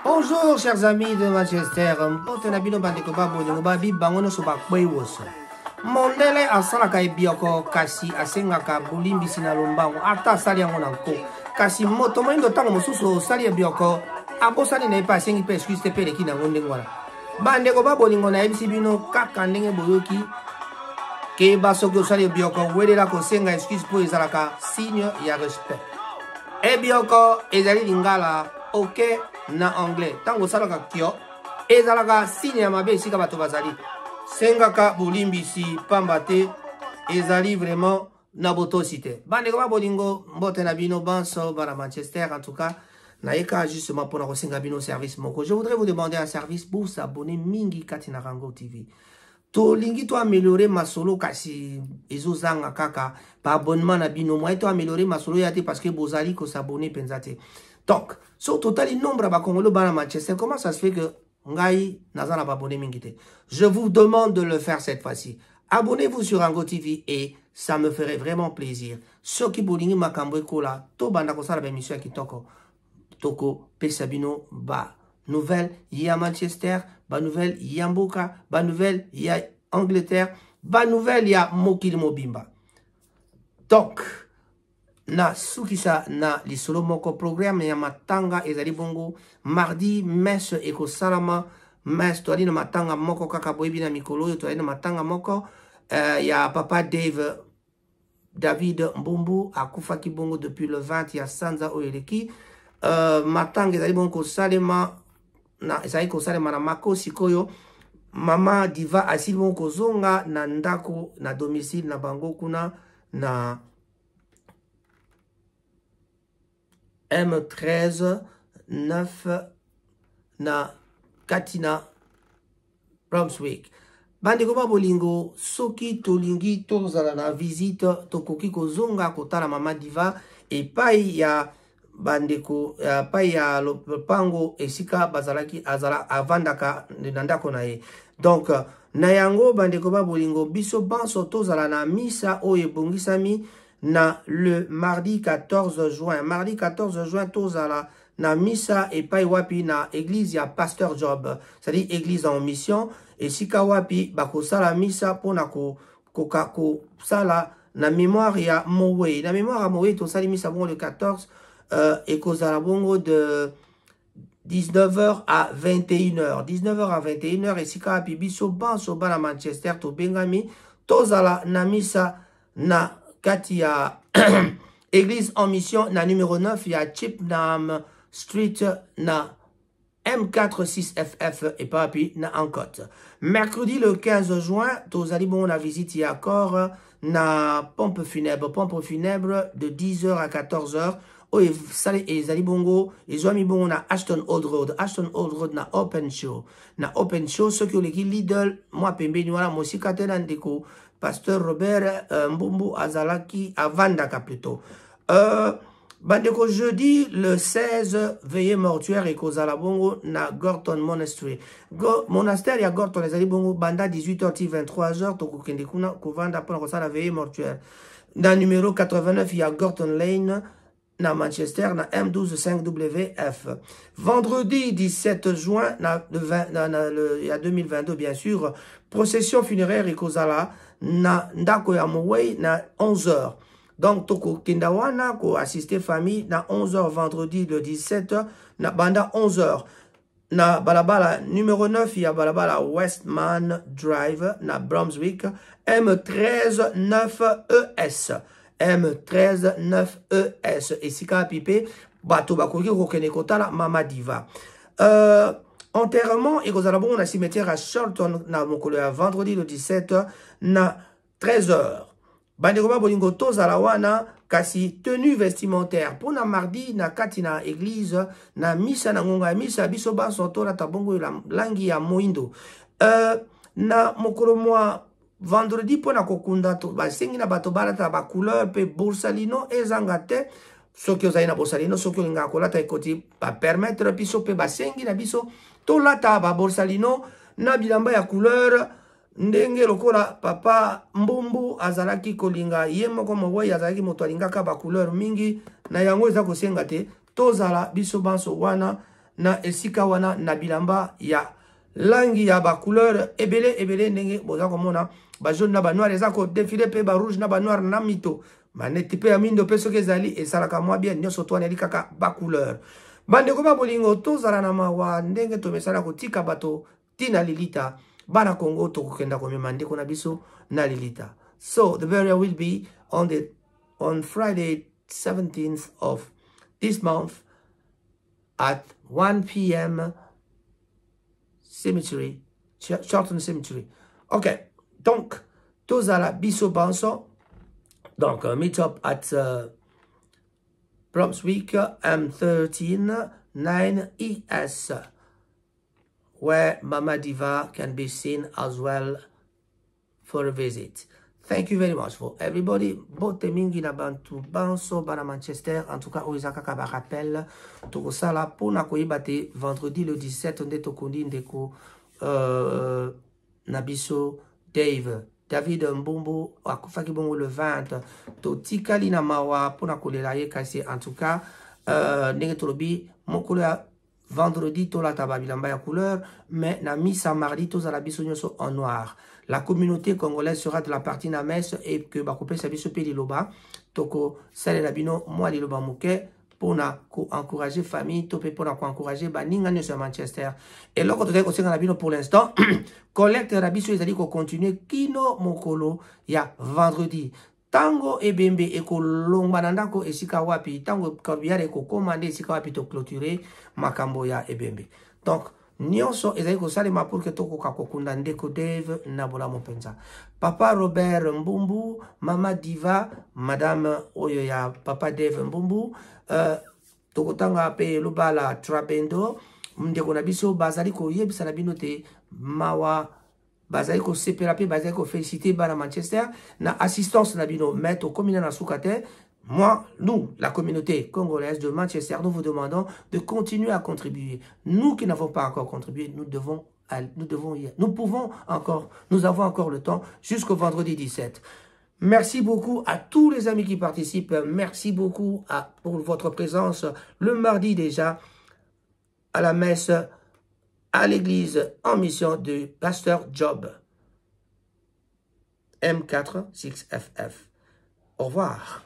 Bonjour chers amis de Manchester. Mondele asalaka ebioko kasi asengaka bulimbisi na lombango ata asali yango na nko kasi moto moindo ntango mosusu osali ebioko abosani na ye mpe asengi mpe excuse te mpe eleki nango ndenge wana bandeko babolingo nayebisi bino kaka ndenge boyoki keba soki osali ebioko welela kosenga excuse mpo ezalaka signe ya respect. Ebioko ezali lingala ok na anglais ntango osalaka kio ezalaka signe ya mabe esika bato bazali sengaka bulimbisi pamba te ezali vraiment na botosi te. Bandeko babolingo mbote na bino banso bana Manchester en tout cas naika justement pour kosenga bino service moko. Je voudrais vous demander un service pour s'abonner mingi kati na Rango TV. To lingi to améliorer masolo kasi ezozanga kaka pa abonnement na bino moi to améliorer masolo yate parce que bozali ko s'abonner penzate. Donc, sur total nombre ba Congolais bana Manchester, comment ça se fait que ngai nazana ba abonné mingite? Je vous demande de le faire cette fois-ci. Abonnez-vous sur Rango TV et ça me ferait vraiment plaisir. Ceux qui bolingi makambo kola to banda ko sala ba émission ya kitoko toko pesabino ba nouvelle ya Manchester, ba nouvelle ya Mboka, ba nouvelle ya Angleterre, ba nouvelle ya Mokili Mobimba. Donc na sukisa na lisolo moko programme ya matanga ezali bongo mardi messe eko salama messe to na matanga moko kaka boyebi na mikolo to na matanga moko ya papa David Mbumbu akufaki bongo depuis le 20 ya sanza oyeleki matanga ezali bongo salema na ezali ko salema na makosi koyo mama diva asili bongo kozonga na ndako na domicile na bango kuna na M13 9 na Katina Brunswick. Bandeko babolingo soki tolingi tozala na visite tokoki kozonga kotala mama diva epai ya bandeko epai ya lopango esika bazalaki azala avandaka na ndako na ye. Donc na yango bandeko babolingo biso banso tozala na misa oyo ebongisami na le mardi 14 juin. Mardi 14 juin, tozala na misa et pai wapi na église ya Pasteur Job. C'est-à-dire église en mission. Et sika wapi bako sala misa pona ko sala na mémoire ya Mowe. Na mémoire ya Mowe, to sali misa bongo le 14 et kozala bongo de 19h à 21h. 19h à 21h et sika wapi biso banso bana Manchester to bengami tozala na misa na Katia église en mission na numéro 9 il y a Chipnam Street na M46FF et papi na Ancot. Mercredi le 15 juin tozali bon la visite il y a encore na pompe funèbre de 10h à 14h. Oh et sali et zali bongo et zoami bongo na Ashton Old Road na open show ceux qui ont les Lidl moi pembe ni wala mosika tena ndeko Pasteur Robert Mbumbu Azalaki Avandaka plutôt. Bandeko jeudi le 16 veillée mortuaire et kozala bongo na Gorton Monastery. Monastère ya Gorton les ali bongo banda 18h 23h to kokende kuna kovanda pour kosala veillée mortuaire. Dans numéro 89 il y a Gorton Lane na Manchester na M12 5WF. Vendredi 17 juin il y a 2022 bien sûr procession funéraire et kozala na ndako ya Mowei na 11h. Donc toko kendawana ko assister famille na 11h vendredi le 17 na banda 11h. Na balabala numéro 9 il y a balabala Westman Drive na Brunswick M13 9ES. M13 9ES et sika pipe bato bakoki kokene kotala mama diva. Enterrement et kozala bon na cimetière à Charlton na mokolo ya vendredi le 17 na 13h. Bandeko babolingo tozala wana kasi tenue vestimentaire pour na mardi na katina église na misa na ngonga misa biso banso tola tabongo la langi ya moindo. Na mokolo mwa vendredi pour na kokunda to basengi na bato balata ba couleur pe borsalino ezanga te soki ozali na borsalino soki olinga kolata ekoti ba permettre biso pe basengi na biso tolata ba borsalino na bilamba ya couleur ndenge lokola papa Mbumbu azalaki kolinga ye moko Mowe azalaki moto alingaka ba couleur mingi na yango eza kosenga te tozala biso banso wana na esika wana na bilamba ya langi ya ba couleur ebele ndenge boza komona ba jaune na ba noir eza ko défiler pe ba rouge na ba noir na mito maneti pe ya mindo pe soki ezali esalaka mwa bien nyonso to aneli kaka ba couleur bandeko ba bolingo tozala na mawa ndenge tomesala kotika bato tina lilita bana Congo tokokenda komema ndeko na biso na lilita. So the burial will be on Friday 17th of this month at 1 p.m. cemetery, Charlton Cemetery. Ok, donc, tozala biso banso. Donc, meet up at Brunswick M13 9ES, where Mama Diva can be seen as well for a visit. Thank you very much for everybody. Bote mingi na bantu banso bana Manchester. En tout cas, oizaka kaba rappel. Toko sala pona koyibate vendredi le 17 nde tokondi ndeko Nabiso David Mbumbu akufaki bongo le 20. To tikali na mawa pona kolela ye kasi. En tout cas, ndenge tolobi mokolo ya vendredi tola tababilamba ya couleur, mais na misa mardi tozala biso nyonso en noir. La communauté congolaise sera de la partie na messe et que bakopé sa biso pe liloba toko sale na bino moi liloba muke pona ko encourager famille to pe pona ko encourager baninga nyonso ya Manchester. Et loko tozali ko senga na bino pour l'instant collecte na biso ezali ko continuer kino mokolo ya vendredi. Tango ebembe eko longba na ndako esika wapi tango corbillard eko komande esika wapi to clôturer makambo ya ebembe. Donc nyonso ezali kosalema pour que tokoka kokunda ndeko Dave na bolamu mpenza. Papa Robert Mbumbu, Mama Diva, Madame oyo ya Papa Dave Mbumbu, tokotanga pe lobala Trabendo, ndeko na biso bazali koyebisa na bino te mawa bazali ko sepela pe bazali ko féliciter bana Manchester na assistance na bino mettre au communal na soukate. Moi, nous, la communauté congolaise de Manchester, nous vous demandons de continuer à contribuer. Nous qui n'avons pas encore contribué, nous avons encore le temps jusqu'au vendredi 17. Merci beaucoup à tous les amis qui participent. Merci beaucoup pour votre présence le mardi déjà à la messe à l'église en mission de Pasteur Job. M4 6FF. Au revoir.